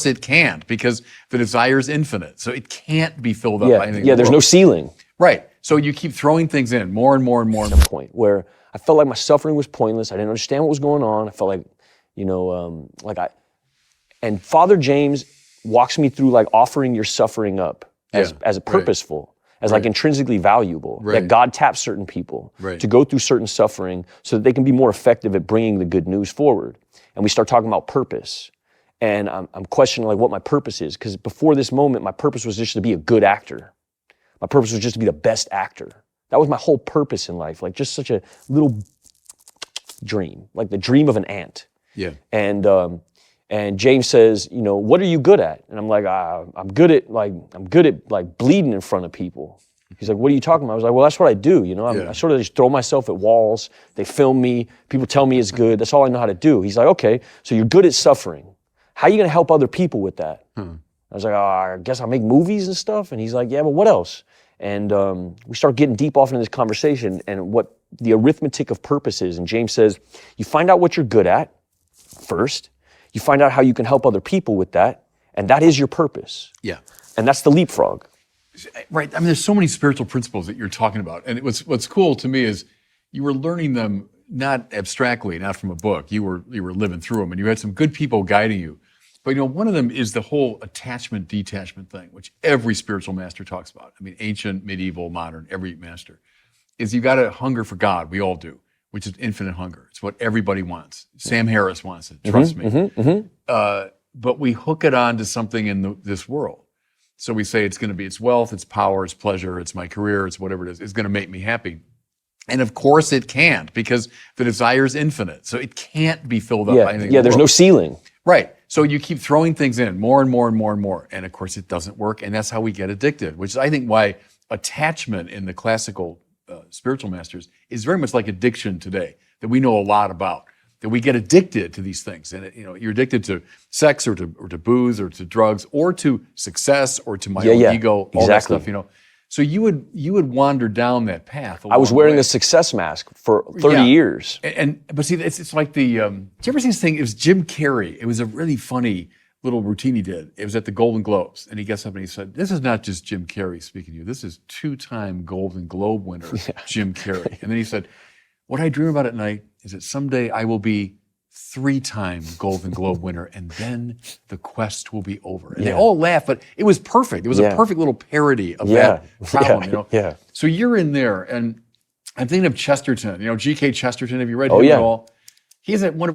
It can't, because the desire is infinite. So it can't be filled up by anything. Yeah, there's no ceiling. Right. So you keep throwing things in more and more and more. At a point where I felt like my suffering was pointless. I didn't understand what was going on. I felt like, and Father James walks me through like offering your suffering up as a purposeful, as like intrinsically valuable, that God taps certain people to go through certain suffering so that they can be more effective at bringing the good news forward. And we start talking about purpose. And I'm questioning like what my purpose is, because before this moment, my purpose was just to be a good actor. My purpose was just to be the best actor. That was my whole purpose in life, like just such a little dream, like the dream of an ant. Yeah. And James says, what are you good at? And I'm like, I'm good at bleeding in front of people. He's like, what are you talking about? I was like, well, that's what I do. I sort of just throw myself at walls. They film me. People tell me it's good. That's all I know how to do. He's like, okay, so you're good at suffering. How are you going to help other people with that? I was like, I guess I'll make movies and stuff. And he's like, yeah, but what else? And we start getting deep off into this conversation and what the arithmetic of purpose is. And James says, you find out what you're good at first. You find out how you can help other people with that. And that is your purpose. Yeah. And that's the leapfrog. Right. I mean, there's so many spiritual principles that you're talking about. And what's cool to me is you were learning them not abstractly, not from a book. You were living through them, and you had some good people guiding you. But one of them is the whole attachment detachment thing, which every spiritual master talks about. I mean, ancient, medieval, modern, every master is you got to hunger for God. We all do, which is infinite hunger. It's what everybody wants. Sam Harris wants it. Trust me. But we hook it on to something in this world. So we say it's wealth, it's power, it's pleasure, it's my career, it's whatever it is. It's going to make me happy. And of course it can't, because the desire is infinite. So it can't be filled up by anything. Yeah, there's no ceiling. Right. So you keep throwing things in more and more and more and more. And of course it doesn't work. And that's how we get addicted, which is, I think, why attachment in the classical spiritual masters is very much like addiction today, that we know a lot about, that we get addicted to these things. And you're addicted to sex or to booze or to drugs or to success or to my own ego, all that stuff, So you would wander down that path. I was wearing a success mask for 30 years. But see, it's like did you ever see this thing? It was Jim Carrey. It was a really funny little routine he did. It was at the Golden Globes, and he gets up and he said, "This is not just Jim Carrey speaking to you. This is 2-time Golden Globe winner Jim Carrey." And then he said, "What I dream about at night is that someday I will be 3-time Golden Globe winner, and then the quest will be over." And they all laugh, but it was perfect. It was a perfect little parody of that problem, So you're in there, and I'm thinking of Chesterton, G.K. Chesterton. Have you read him at all? He's at one of